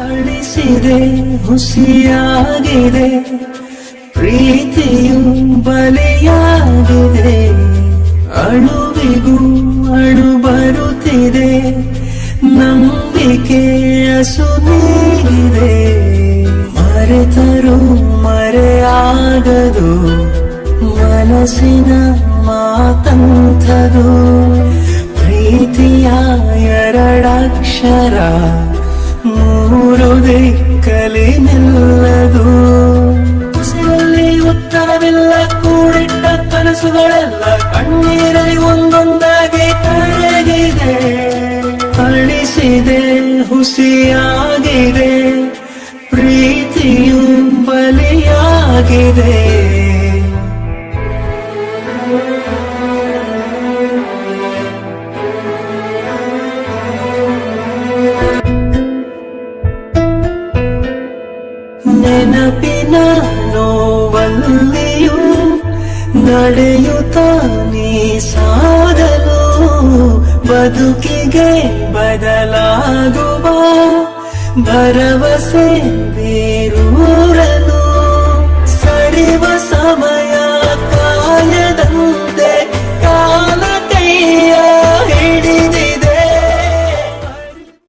ಅಳಿಸಿದೆ ಹುಸಿಯಾಗಿದೆ ಪ್ರೀತಿಯು ಬಲಿಯಾಗಿದೆ ಅಳುವಿಗೂ ಅಳು ಬರುತ್ತಿದೆ ನಂಬಿಕೆ ಅಸುನೀಗಿದೆ ಮರೆತರು ಮರೆಯಾಗದು ಮನಸ್ಸಿನ ಮಾತಂಥದು ಪ್ರೀತಿಯ ಎರಡಕ್ಷರ ಮೂರು ದಿಕ್ಕಲಿ ನಿಲ್ಲದು ಉಸಿರಲ್ಲಿ ಉತ್ತರವಿಲ್ಲ ಕೂಡಿಟ್ಟ ಕನಸುಗಳೆಲ್ಲ ಕಣ್ಣೀರಲ್ಲಿ ಒಂದೊಂದಾಗಿ ಕರಗಿದೆ ಅಳಿಸಿದೆ ಹುಸಿಯಾಗಿದೆ ಪ್ರೀತಿಯು ಬಲಿಯಾಗಿದೆ ನೆನಪಿನ ನೋವಲ್ಲಿಯೂ ನಡೆಯುತ್ತ ನೀ ಸಾಗಲು ಬದುಕಿಗೆ ಬದಲಾಗುವ ಭರವಸೆ ಬೇರೂರಲು ಸರಿವ ಸಮಯ